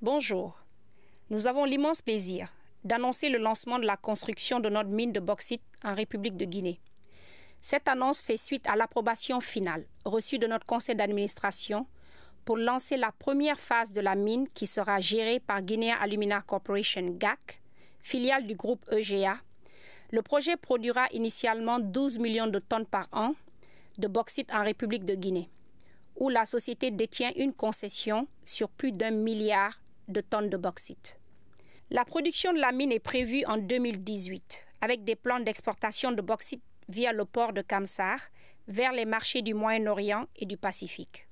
Bonjour. Nous avons l'immense plaisir d'annoncer le lancement de la construction de notre mine de bauxite en République de Guinée. Cette annonce fait suite à l'approbation finale reçue de notre conseil d'administration pour lancer la première phase de la mine qui sera gérée par Guinea Alumina Corporation GAC, filiale du groupe EGA. Le projet produira initialement 12 millions de tonnes par an de bauxite en République de Guinée, où la société détient une concession sur plus d'1 milliard de tonnes de bauxite. La production de la mine est prévue en 2018, avec des plans d'exportation de bauxite via le port de Kamsar vers les marchés du Moyen-Orient et du Pacifique.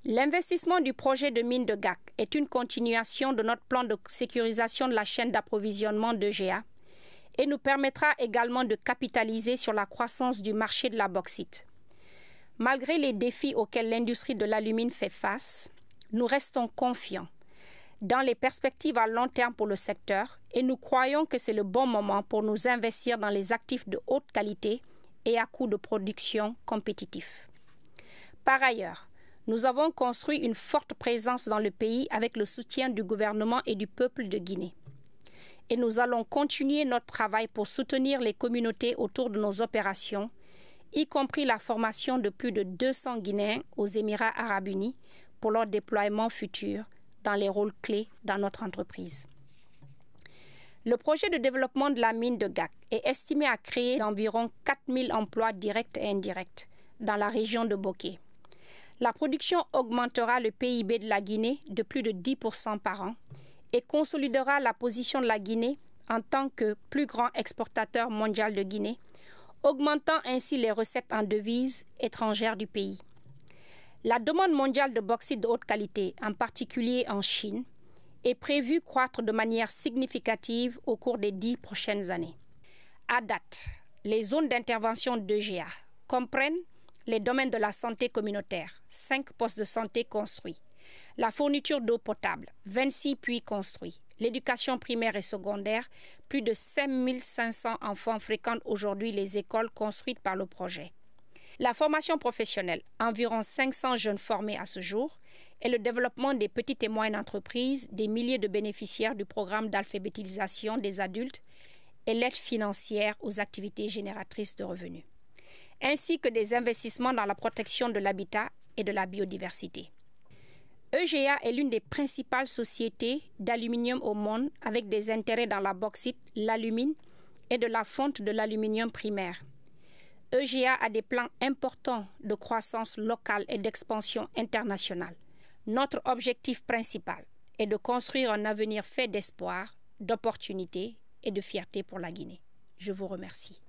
L'investissement du projet de mine de GAC est une continuation de notre plan de sécurisation de la chaîne d'approvisionnement d'EGA et nous permettra également de capitaliser sur la croissance du marché de la bauxite. Malgré les défis auxquels l'industrie de l'alumine fait face, nous restons confiants dans les perspectives à long terme pour le secteur et nous croyons que c'est le bon moment pour nous investir dans les actifs de haute qualité et à coût de production compétitif. Par ailleurs, nous avons construit une forte présence dans le pays avec le soutien du gouvernement et du peuple de Guinée. Et nous allons continuer notre travail pour soutenir les communautés autour de nos opérations, y compris la formation de plus de 200 Guinéens aux Émirats arabes unis pour leur déploiement futur dans les rôles clés dans notre entreprise. Le projet de développement de la mine de GAC est estimé à créer environ 4 000 emplois directs et indirects dans la région de Bokeh. La production augmentera le PIB de la Guinée de plus de 10% par an et consolidera la position de la Guinée en tant que plus grand exportateur mondial de Guinée, augmentant ainsi les recettes en devises étrangères du pays. La demande mondiale de bauxite de haute qualité, en particulier en Chine, est prévue croître de manière significative au cours des 10 prochaines années. À date, les zones d'intervention d'EGA comprennent les domaines de la santé communautaire, 5 postes de santé construits, la fourniture d'eau potable, 26 puits construits, l'éducation primaire et secondaire, plus de 5 500 enfants fréquentent aujourd'hui les écoles construites par le projet. La formation professionnelle, environ 500 jeunes formés à ce jour, et le développement des petites et moyennes entreprises, des milliers de bénéficiaires du programme d'alphabétisation des adultes et l'aide financière aux activités génératrices de revenus, ainsi que des investissements dans la protection de l'habitat et de la biodiversité. EGA est l'une des principales sociétés d'aluminium au monde avec des intérêts dans la bauxite, l'alumine et de la fonte de l'aluminium primaire. EGA a des plans importants de croissance locale et d'expansion internationale. Notre objectif principal est de construire un avenir fait d'espoir, d'opportunités et de fierté pour la Guinée. Je vous remercie.